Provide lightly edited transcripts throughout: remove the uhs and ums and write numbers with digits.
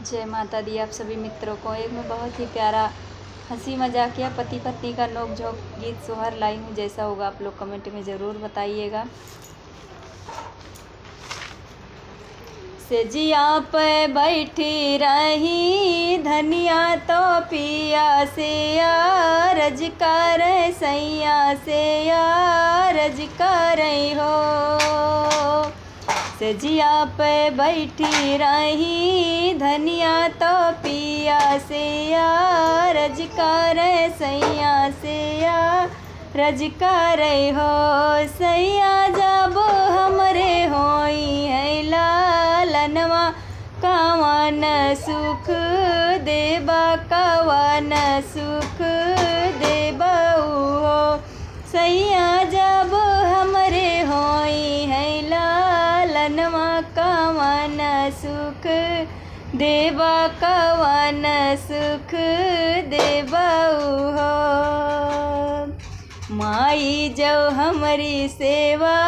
जय माता दी आप सभी मित्रों को। एक मैं बहुत ही प्यारा हंसी मजाकिया पति पत्नी का नोक झोंक गीत सोहर लाई हूँ। जैसा होगा आप लोग कमेंट में ज़रूर बताइएगा। सेजिया पे बैठी रही धनिया तो पिया से रज कर सैया से रज कर हो। सेजिया पे बैठी रही धनिया तो पिया से रज कर सैया से रज कर हो। सैया जब हमरे होई है लालनवा कवन सुख देबा कवन सुख देबा हो। सैया जब हमरे होई है लालनवा कवन सुख देबा कवन सुख देबा हो। माई जो हमारी सेवा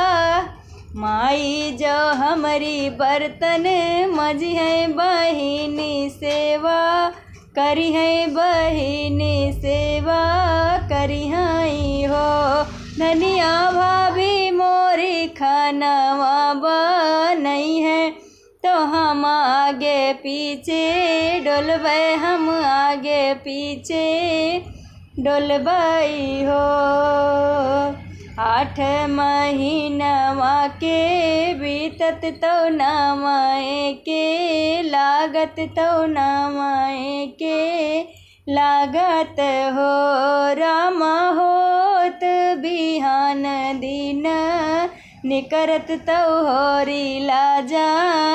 माई जो हमारी बर्तन मजी है बहिनी सेवा करी है बहिनी सेवा करी है हो। धनिया भाभी मोरी खानावा बनई है तो हम आगे पीछे डोलबे हम आगे पीछे डोलबई हो। 8 महीनवा के बीतत तो नामाए के लागत तो नामाए के लागत हो। रामा होत बिहान दिन निकरत तो होरी लाजा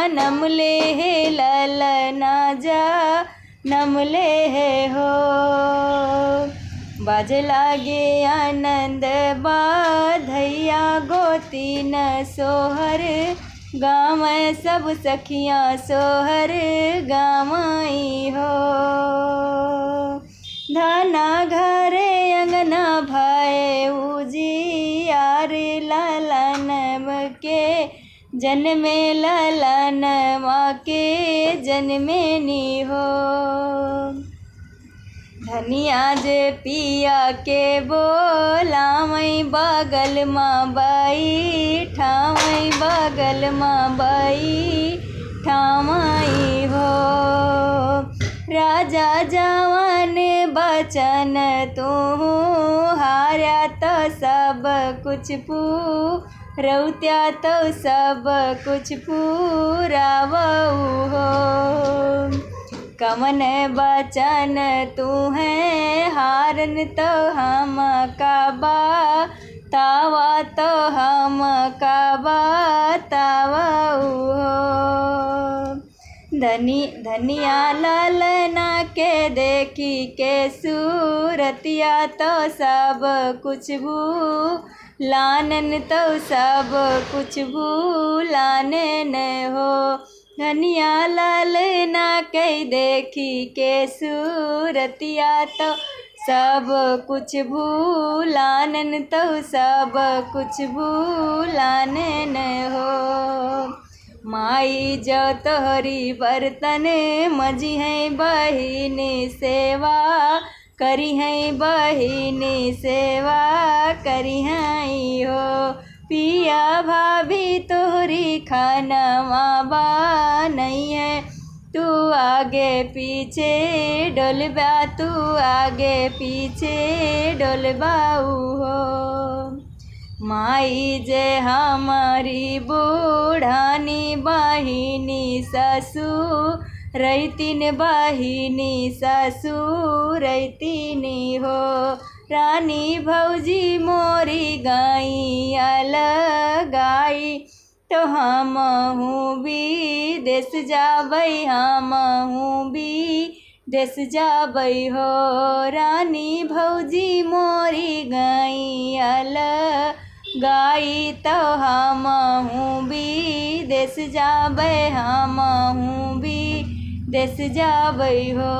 नमले हे ललना जा नमले हे हो। बाज लागे आनंद बाधैया गोती न सोहर गाँव सब सखियाँ सोहर गाँवई हो। धाना घरे अंगना भाए उजियार लालन के जन्मे लालन माँ के जन्मे नी हो। धनिया जे पिया के बोलावई बगल माँ बाई ठावई बगल माँ बाई ठावई हो। राजा जवान बचन तू हारा तो सब कुछ रौत्या तो सब कुछ पूरावऊ हो। कमन बचन तू है हारन तो हम काबा तावा तो हम काबा तावाऊ हो। धनिया लालना के देखी के सूरतिया तो सब कुछ लानन तो सब कुछ लानन हो। धनिया लालना के देखी के सूरतिया तो सब कुछ लानन तो सब कुछ लानन हो। माई जो तोहरी बर्तन मजी है बहिनी सेवा करी है बहिनी सेवा करी है हो। पिया भाभी तोहरी खानावा बनई है तू आगे पीछे डोलबा तू आगे पीछे डोलबाऊ हो। माई जे हमारी बूढ़ानी बहिनी ससुर रैतिन बहिनी ससुर रैतिनी हो। रानी भौजी मोरी गाई अलगाई तो हम भी देश जाबई हम भी देश जाबई हो। रानी भौजी मोरी गाई अलगाई तो हम भी देश जाबे हम भी देश जाबई हो।